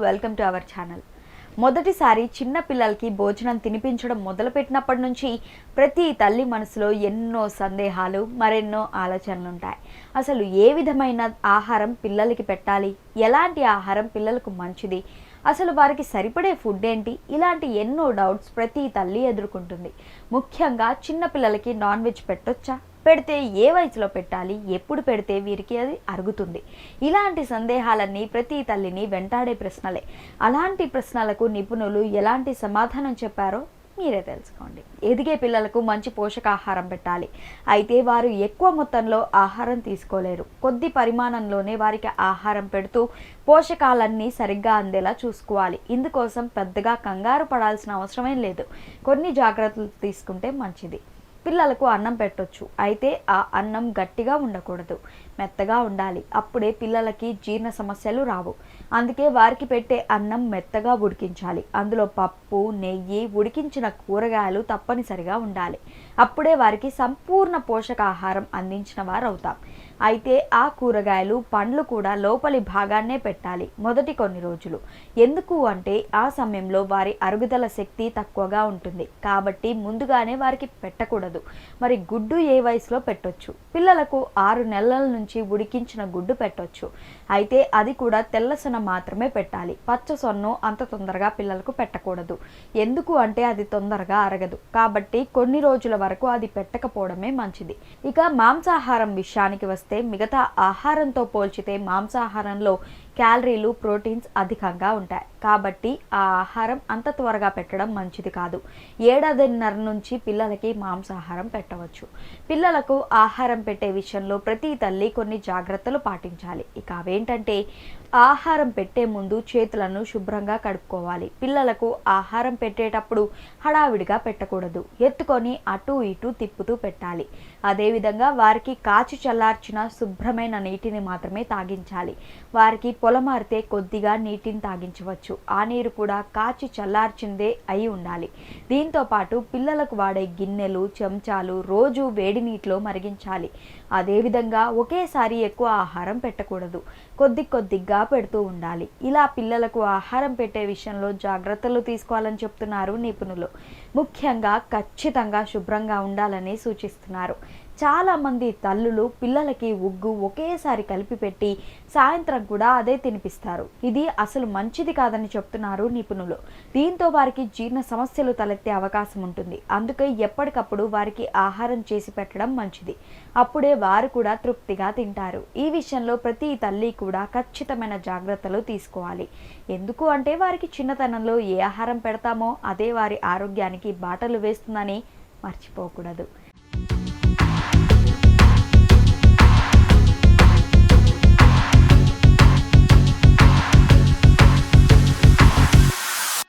Welcome to our channel. మొదటిసారి చిన్న పిల్లలకి భోజనం తినిపించడం మొదలుపెట్టినప్పటి నుంచి ప్రతి తల్లి మనసులో ఎన్నో సందేహాలు, మరెన్నో ఆలోచనలు ఉంటాయి. అసలు ఏ విధమైన ఆహారం పిల్లలకి పెట్టాలి, ఎలాంటి ఆహారం పిల్లలకు మంచిది, అసలు వారికి సరిపడే ఫుడ్ ఏంటి, ఇలాంటి ఎన్నో డౌట్స్ ప్రతి తల్లి ఎదుర్కొంటుంది. ముఖ్యంగా చిన్న పిల్లలకి నాన్ వెజ్ పెట్టొచ్చా, పెడితే ఏ వయసులో పెట్టాలి, ఎప్పుడు పెడితే వీరికి అది అరుగుతుంది, ఇలాంటి సందేహాలన్నీ ప్రతి తల్లిని వెంటాడే ప్రశ్నలే. అలాంటి ప్రశ్నలకు నిపుణులు ఎలాంటి సమాధానం చెప్పారో మీరే తెలుసుకోండి. ఎదిగే పిల్లలకు మంచి పోషకాహారం పెట్టాలి, అయితే వారు ఎక్కువ మొత్తంలో ఆహారం తీసుకోలేరు. కొద్ది పరిమాణంలోనే వారికి ఆహారం పెడుతూ పోషకాలన్నీ సరిగ్గా అందేలా చూసుకోవాలి. ఇందుకోసం పెద్దగా కంగారు పడాల్సిన అవసరమేం లేదు. కొన్ని జాగ్రత్తలు తీసుకుంటే మంచిది. పిల్లలకు అన్నం పెట్టొచ్చు, అయితే ఆ అన్నం గట్టిగా ఉండకూడదు, మెత్తగా ఉండాలి. అప్పుడే పిల్లలకి జీర్ణ సమస్యలు రావు. అందుకే వారికి పెట్టే అన్నం మెత్తగా ఉడికించాలి. అందులో పప్పు, నెయ్యి, ఉడికించిన కూరగాయలు తప్పనిసరిగా ఉండాలి. అప్పుడే వారికి సంపూర్ణ పోషకాహారం అందించిన వారు అవుతాం. అయితే ఆ కూరగాయలు, పండ్లు కూడా లోపలి భాగాన్నే పెట్టాలి మొదటి కొన్ని రోజులు. ఎందుకు అంటే ఆ సమయంలో వారి అరుగుదల శక్తి తక్కువగా ఉంటుంది, కాబట్టి ముందుగానే వారికి పెట్టకూడదు. మరి గుడ్డు ఏ వయసులో పెట్టొచ్చు? పిల్లలకు 6 నెలల నుంచి ఉడికించిన గుడ్డు పెట్టొచ్చు, అయితే అది కూడా తెల్ల సొన మాత్రమే పెట్టాలి. పచ్చ సొన్ను అంత తొందరగా పిల్లలకు పెట్టకూడదు. ఎందుకు అంటే అది తొందరగా అరగదు, కాబట్టి కొన్ని రోజుల వరకు అది పెట్టకపోవడమే మంచిది. ఇక మాంసాహారం విషయానికి వస్తే మిగతా ఆహారంతో పోల్చితే మాంసాహారంలో క్యాలరీలు, ప్రోటీన్స్ అధికంగా ఉంటాయి, కాబట్టి ఆ ఆహారం అంత త్వరగా పెట్టడం మంచిది కాదు. 7.5 నుంచి పిల్లలకి మాంసాహారం పెట్టవచ్చు. పిల్లలకు ఆహారం పెట్టే విషయంలో ప్రతి తల్లి కొన్ని జాగ్రత్తలు పాటించాలి. ఇక అవేంటంటే, ఆహారం పెట్టే ముందు చేతులను శుభ్రంగా కడుక్కోవాలి. పిల్లలకు ఆహారం పెట్టేటప్పుడు హడావిడిగా పెట్టకూడదు, ఎత్తుకొని అటు ఇటు తిప్పుతూ పెట్టాలి. అదేవిధంగా వారికి కాచి చల్లార్చిన శుభ్రమైన నీటిని మాత్రమే తాగించాలి. వారికి పొలమారితే కొద్దిగా నీటిని తాగించవచ్చు, ఆ నీరు కూడా కాచి చల్లార్చిందే అయి ఉండాలి. దీంతో పాటు పిల్లలకు వాడే గిన్నెలు, చెంచాలు రోజు వేడి నీటిలో మరిగించాలి. అదేవిధంగా ఒకేసారి ఎక్కువ ఆహారం పెట్టకూడదు, కొద్దిగా పెడుతూ ఉండాలి. ఇలా పిల్లలకు ఆహారం పెట్టే విషయంలో జాగ్రత్తలు తీసుకోవాలని చెప్తున్నారు నిపుణులు. ముఖ్యంగా ఖచ్చితంగా శుభ్రంగా ఉండాలని సూచిస్తున్నారు. చాలామంది తల్లులు పిల్లలకి ఉగ్గు ఒకేసారి కలిపి పెట్టి సాయంత్రం కూడా అదే తినిపిస్తారు. ఇది అసలు మంచిది కాదని చెప్తున్నారు నిపుణులు. దీంతో వారికి జీర్ణ సమస్యలు తలెత్తే అవకాశం ఉంటుంది. అందుకే ఎప్పటికప్పుడు వారికి ఆహారం చేసి పెట్టడం మంచిది. అప్పుడే వారు కూడా తృప్తిగా తింటారు. ఈ విషయంలో ప్రతి తల్లి కూడా ఖచ్చితమైన జాగ్రత్తలు తీసుకోవాలి. ఎందుకు అంటే వారికి చిన్నతనంలో ఏ ఆహారం పెడతామో అదే వారి ఆరోగ్యానికి బాటలు వేస్తుందని మర్చిపోకూడదు.